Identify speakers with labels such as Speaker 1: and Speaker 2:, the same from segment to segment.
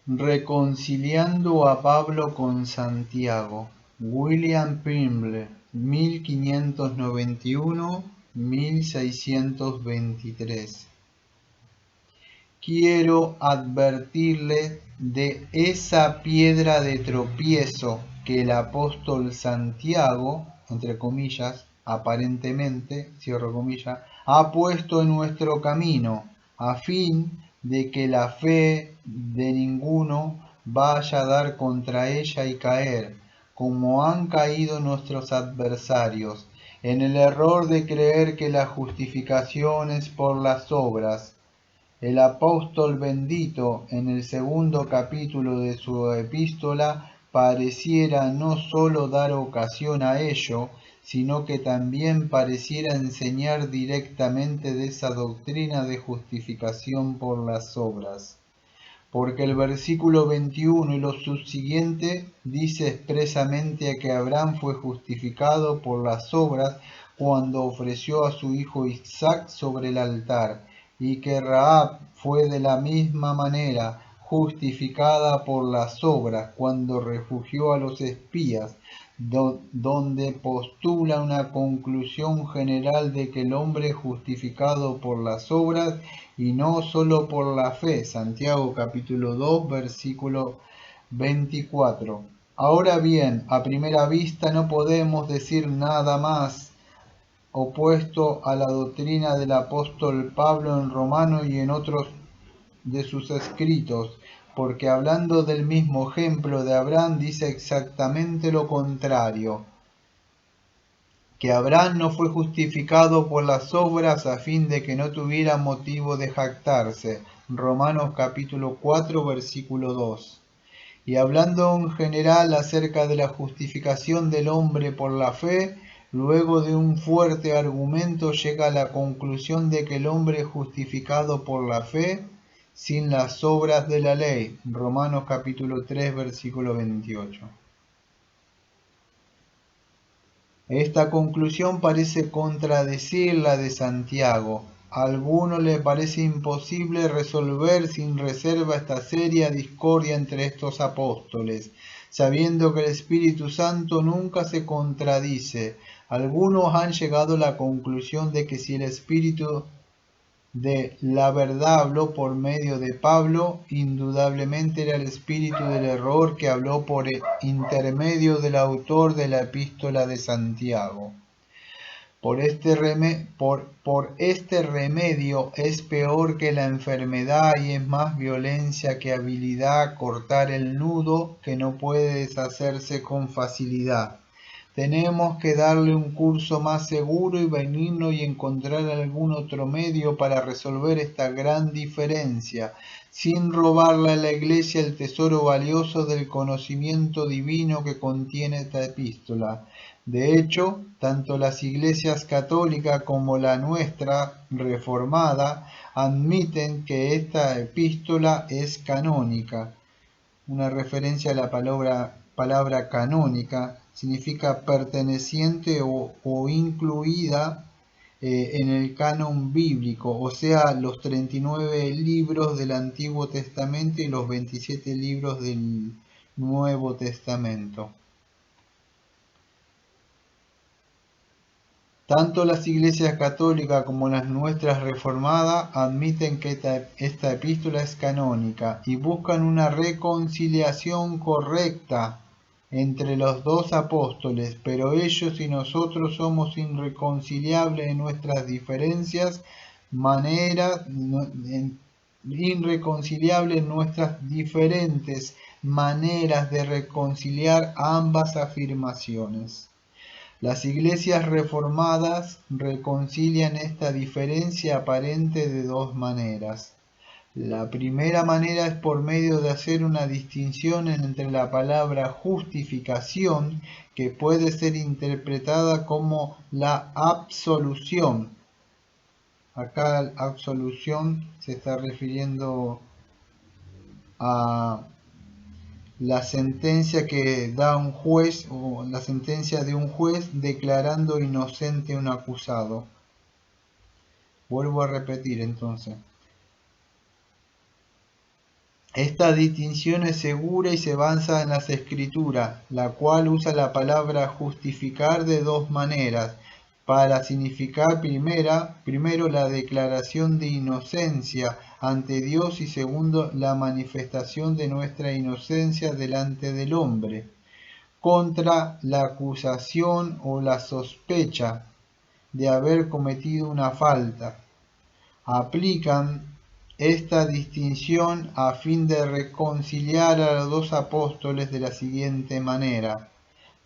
Speaker 1: Reconciliando a Pablo con Santiago. William Primble, 1591-1623. Quiero advertirle de esa piedra de tropiezo que el apóstol Santiago, entre comillas, aparentemente, cierro comillas, ha puesto en nuestro camino, a fin de que la fe de ninguno vaya a dar contra ella y caer, como han caído nuestros adversarios, en el error de creer que la justificación es por las obras. El apóstol bendito, en el segundo capítulo de su epístola, pareciera no sólo dar ocasión a ello, sino que también pareciera enseñar directamente de esa doctrina de justificación por las obras. Porque el versículo 21 y los subsiguientes dice expresamente que Abraham fue justificado por las obras cuando ofreció a su hijo Isaac sobre el altar, y que Rahab fue de la misma manera justificada por las obras cuando refugió a los espías, donde postula una conclusión general de que el hombre es justificado por las obras y no solo por la fe. Santiago capítulo 2 versículo 24. Ahora bien, a primera vista no podemos decir nada más opuesto a la doctrina del apóstol Pablo en Romanos y en otros de sus escritos, porque hablando del mismo ejemplo de Abraham dice exactamente lo contrario, que Abraham no fue justificado por las obras a fin de que no tuviera motivo de jactarse. Romanos capítulo 4 versículo 2. Y hablando en general acerca de la justificación del hombre por la fe, luego de un fuerte argumento llega a la conclusión de que el hombre es justificado por la fe sin las obras de la ley. Romanos capítulo 3 versículo 28. Esta conclusión parece contradecir la de Santiago. A alguno le parece imposible resolver sin reserva esta seria discordia entre estos apóstoles, sabiendo que el Espíritu Santo nunca se contradice. Algunos han llegado a la conclusión de que si el Espíritu de la verdad habló por medio de Pablo, indudablemente era el espíritu del error que habló por intermedio del autor de la epístola de Santiago. Por este remedio es peor que la enfermedad y es más violencia que habilidad cortar el nudo que no puede deshacerse con facilidad. Tenemos que darle un curso más seguro y benigno y encontrar algún otro medio para resolver esta gran diferencia, sin robarle a la Iglesia el tesoro valioso del conocimiento divino que contiene esta epístola. De hecho, tanto las iglesias católicas como la nuestra, reformada, admiten que esta epístola es canónica. Una referencia a la palabra canónica significa perteneciente o incluida en el canon bíblico, o sea, los 39 libros del Antiguo Testamento y los 27 libros del Nuevo Testamento. Tanto las iglesias católicas como las nuestras reformadas admiten que esta epístola es canónica y buscan una reconciliación correcta entre los dos apóstoles, pero ellos y nosotros somos irreconciliables en nuestras irreconciliables en nuestras diferentes maneras de reconciliar ambas afirmaciones. Las iglesias reformadas reconcilian esta diferencia aparente de dos maneras. La primera manera es por medio de hacer una distinción entre la palabra justificación, que puede ser interpretada como la absolución. Acá absolución se está refiriendo a la sentencia que da un juez o la sentencia de un juez declarando inocente a un acusado. Vuelvo a repetir entonces. Esta distinción es segura y se basa en las Escrituras, la cual usa la palabra justificar de dos maneras, para significar primero la declaración de inocencia ante Dios y segundo la manifestación de nuestra inocencia delante del hombre, contra la acusación o la sospecha de haber cometido una falta. Aplican esta distinción a fin de reconciliar a los dos apóstoles de la siguiente manera.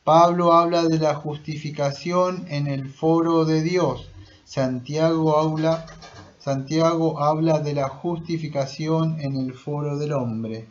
Speaker 1: Pablo habla de la justificación en el foro de Dios. Santiago habla de la justificación en el foro del hombre.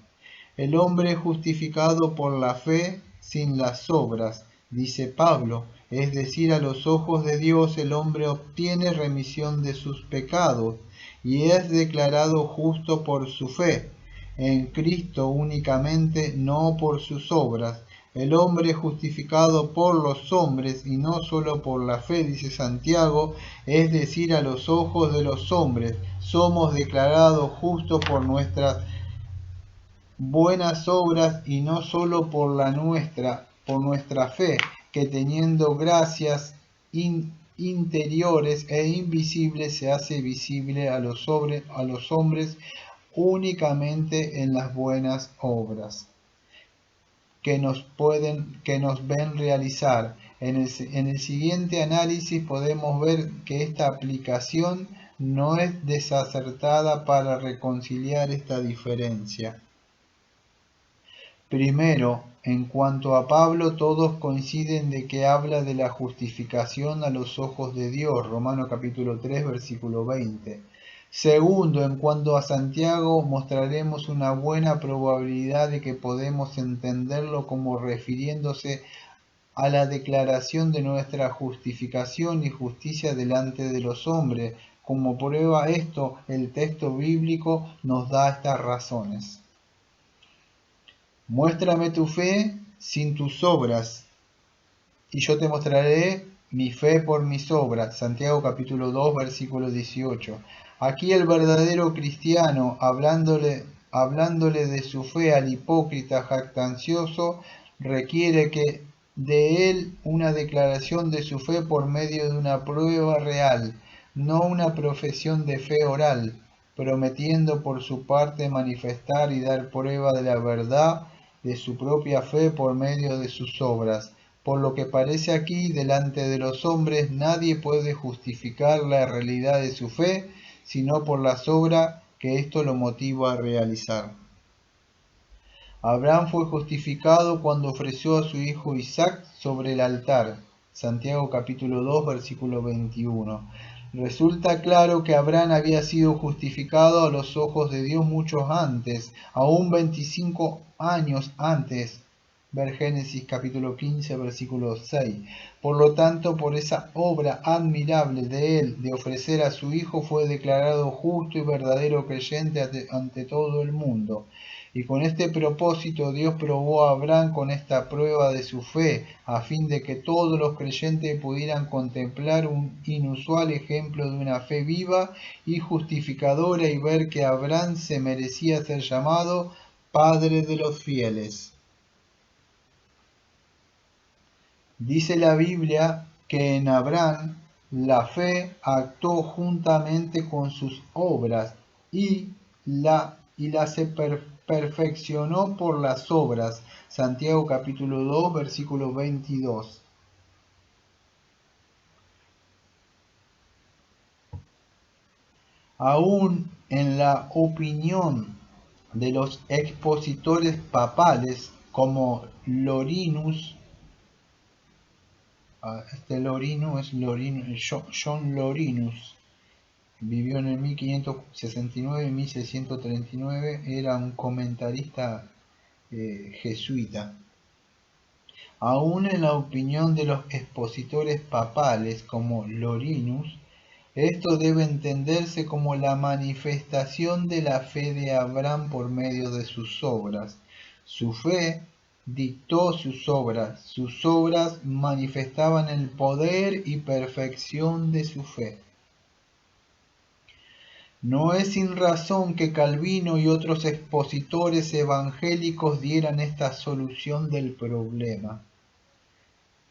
Speaker 1: El hombre es justificado por la fe sin las obras, dice Pablo, es decir, a los ojos de Dios el hombre obtiene remisión de sus pecados y es declarado justo por su fe, en Cristo únicamente, no por sus obras. El hombre es justificado por los hombres y no solo por la fe, dice Santiago, es decir, a los ojos de los hombres. Somos declarados justos por nuestras buenas obras y no solo por nuestra fe, que teniendo gracias interiores e invisibles se hace visible a los hombres únicamente en las buenas obras que nos ven realizar. En el siguiente análisis podemos ver que esta aplicación no es desacertada para reconciliar esta diferencia. Primero, en cuanto a Pablo, todos coinciden de que habla de la justificación a los ojos de Dios, Romanos capítulo 3, versículo 20. Segundo, en cuanto a Santiago, mostraremos una buena probabilidad de que podemos entenderlo como refiriéndose a la declaración de nuestra justificación y justicia delante de los hombres. Como prueba esto, el texto bíblico nos da estas razones. Muéstrame tu fe sin tus obras, y yo te mostraré mi fe por mis obras. Santiago capítulo 2, versículo 18. Aquí el verdadero cristiano, hablándole de su fe al hipócrita jactancioso, requiere que de él una declaración de su fe por medio de una prueba real, no una profesión de fe oral, prometiendo por su parte manifestar y dar prueba de la verdad de su propia fe por medio de sus obras. Por lo que parece aquí, delante de los hombres, nadie puede justificar la realidad de su fe, sino por las obras que esto lo motiva a realizar. Abraham fue justificado cuando ofreció a su hijo Isaac sobre el altar. Santiago capítulo 2, versículo 21. Resulta claro que Abraham había sido justificado a los ojos de Dios mucho antes, aún 25 años antes. Ver Génesis capítulo 15, versículo 6. Por lo tanto, por esa obra admirable de él de ofrecer a su hijo, fue declarado justo y verdadero creyente ante todo el mundo. Y con este propósito Dios probó a Abraham con esta prueba de su fe, a fin de que todos los creyentes pudieran contemplar un inusual ejemplo de una fe viva y justificadora y ver que Abraham se merecía ser llamado Padre de los fieles. Dice la Biblia que en Abraham la fe actuó juntamente con sus obras y la se perfeccionó por las obras. Santiago capítulo 2, versículo 22. Aún en la opinión de los expositores papales como Lorinus, John Lorinus, vivió en el 1569 y 1639, era un comentarista jesuita. Aún en la opinión de los expositores papales como Lorinus, esto debe entenderse como la manifestación de la fe de Abraham por medio de sus obras. Su fe dictó sus obras manifestaban el poder y perfección de su fe. No es sin razón que Calvino y otros expositores evangélicos dieran esta solución del problema.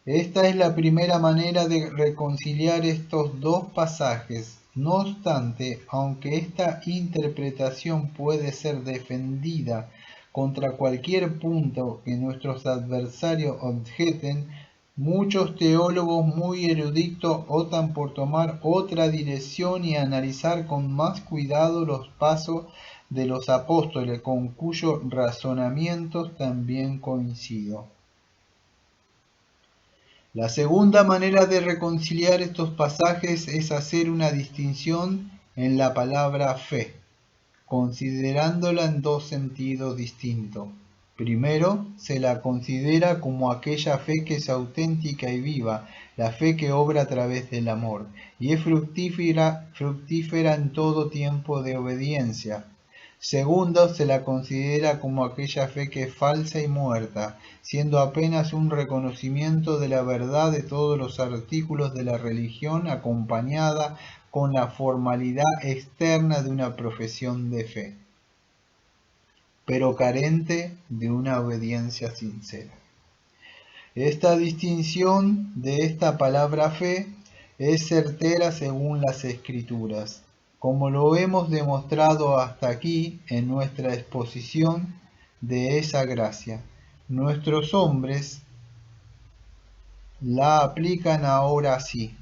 Speaker 1: Esta es la primera manera de reconciliar estos dos pasajes. No obstante, aunque esta interpretación puede ser defendida contra cualquier punto que nuestros adversarios objeten, muchos teólogos muy eruditos optan por tomar otra dirección y analizar con más cuidado los pasos de los apóstoles, con cuyos razonamientos también coincido. La segunda manera de reconciliar estos pasajes es hacer una distinción en la palabra fe, considerándola en dos sentidos distintos. Primero, se la considera como aquella fe que es auténtica y viva, la fe que obra a través del amor, y es fructífera en todo tiempo de obediencia. Segundo, se la considera como aquella fe que es falsa y muerta, siendo apenas un reconocimiento de la verdad de todos los artículos de la religión, acompañada con la formalidad externa de una profesión de fe, pero carente de una obediencia sincera. Esta distinción de esta palabra fe es certera según las Escrituras, como lo hemos demostrado hasta aquí en nuestra exposición de esa gracia. Nuestros hombres la aplican ahora así.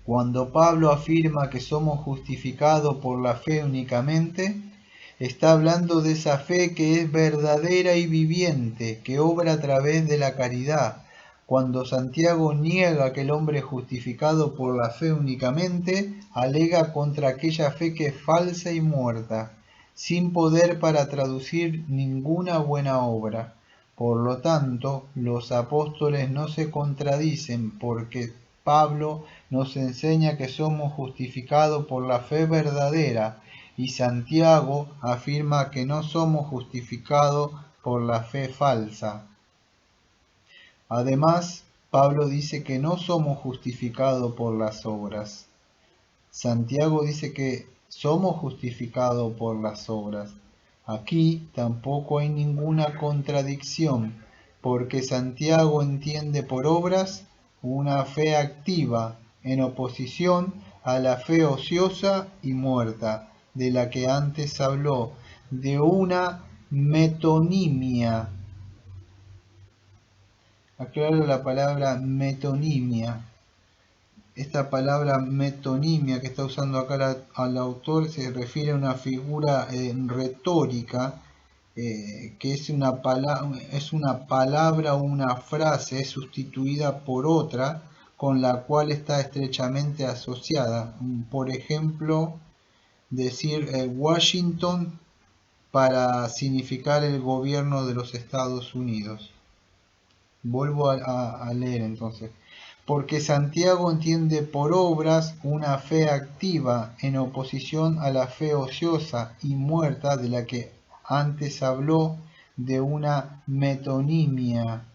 Speaker 1: Cuando Pablo afirma que somos justificados por la fe únicamente, está hablando de esa fe que es verdadera y viviente, que obra a través de la caridad. Cuando Santiago niega que el hombre es justificado por la fe únicamente, alega contra aquella fe que es falsa y muerta, sin poder para traducir ninguna buena obra. Por lo tanto, los apóstoles no se contradicen porque Pablo nos enseña que somos justificados por la fe verdadera y Santiago afirma que no somos justificados por la fe falsa. Además, Pablo dice que no somos justificados por las obras. Santiago dice que somos justificados por las obras. Aquí tampoco hay ninguna contradicción, porque Santiago entiende por obras una fe activa en oposición a la fe ociosa y muerta, de la que antes habló, de una metonimia. Aclaro la palabra metonimia. Esta palabra metonimia que está usando acá al autor se refiere a una figura retórica que es una palabra o una frase sustituida por otra con la cual está estrechamente asociada. Por ejemplo, decir Washington para significar el gobierno de los Estados Unidos. Vuelvo a leer entonces. Porque Santiago entiende por obras una fe activa en oposición a la fe ociosa y muerta de la que antes habló, de una metonimia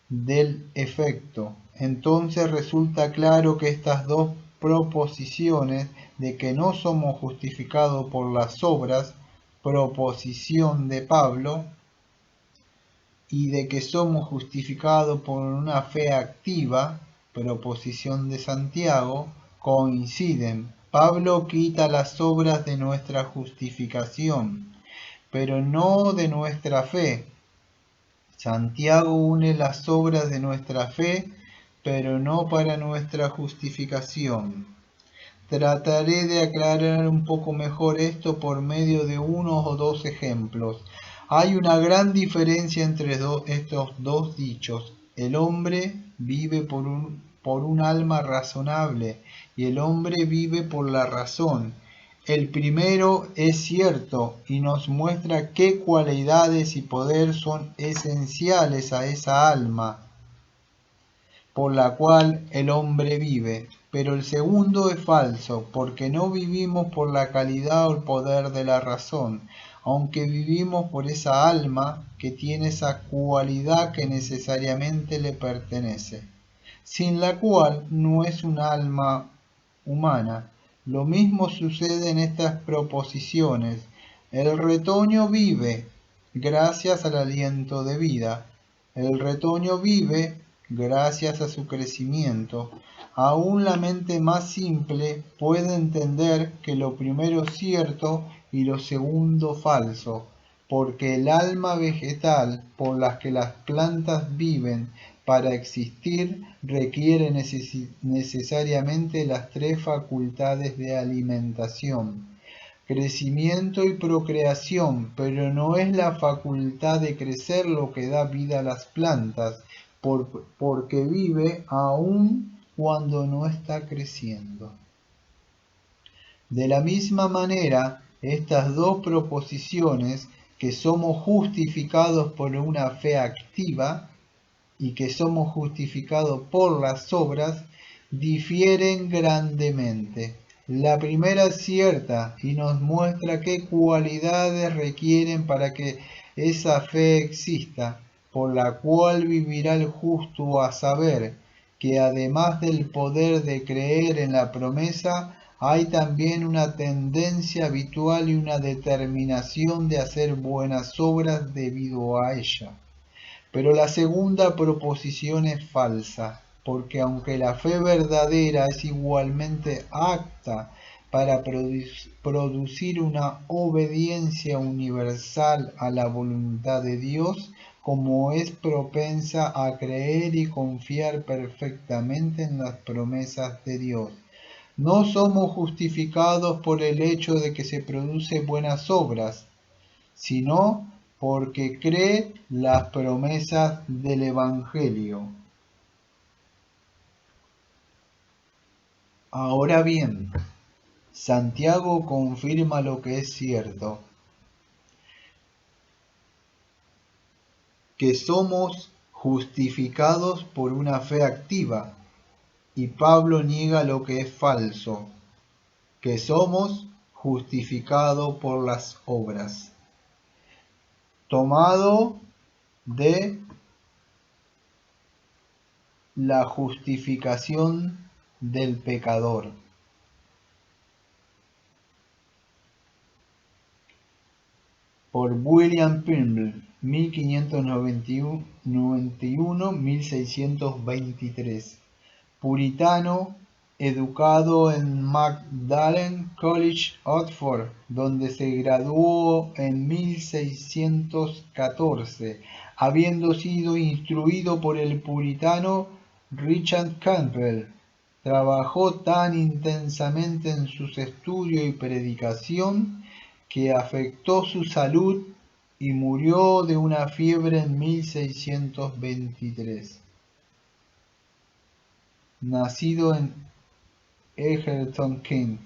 Speaker 1: del efecto. Entonces resulta claro que estas dos proposiciones de que no somos justificados por las obras, proposición de Pablo, y de que somos justificados por una fe activa, proposición de Santiago, coinciden. Pablo quita las obras de nuestra justificación, pero no de nuestra fe. Santiago une las obras de nuestra fe, pero no para nuestra justificación. Trataré de aclarar un poco mejor esto por medio de uno o dos ejemplos. Hay una gran diferencia entre estos dos dichos. El hombre vive por un alma razonable y el hombre vive por la razón. El primero es cierto y nos muestra qué cualidades y poder son esenciales a esa alma por la cual el hombre vive. Pero el segundo es falso, porque no vivimos por la calidad o el poder de la razón, aunque vivimos por esa alma que tiene esa cualidad que necesariamente le pertenece, sin la cual no es un alma humana. Lo mismo sucede en estas proposiciones. El retoño vive gracias al aliento de vida. El retoño vive gracias a su crecimiento. Aún la mente más simple puede entender que lo primero es cierto y lo segundo falso, porque el alma vegetal por la que las plantas viven para existir requiere necesariamente las tres facultades de alimentación, crecimiento y procreación, pero no es la facultad de crecer lo que da vida a las plantas, porque vive aún cuando no está creciendo. De la misma manera, estas dos proposiciones, que somos justificados por una fe activa y que somos justificados por las obras, difieren grandemente. La primera es cierta y nos muestra qué cualidades requieren para que esa fe exista, por la cual vivirá el justo, a saber, que además del poder de creer en la promesa, hay también una tendencia habitual y una determinación de hacer buenas obras debido a ella. Pero la segunda proposición es falsa, porque aunque la fe verdadera es igualmente apta para producir una obediencia universal a la voluntad de Dios, como es propensa a creer y confiar perfectamente en las promesas de Dios. No somos justificados por el hecho de que se producen buenas obras, sino porque cree las promesas del Evangelio. Ahora bien, Santiago confirma lo que es cierto, que somos justificados por una fe activa, y Pablo niega lo que es falso, que somos justificados por las obras. Tomado de la justificación del pecador. Por William Pringle, 1591-1623, puritano, educado en Magdalen College, Oxford, donde se graduó en 1614, habiendo sido instruido por el puritano Richard Campbell. Trabajó tan intensamente en sus estudios y predicación que afectó su salud y murió de una fiebre en 1623. Nacido en Egerton, Kent.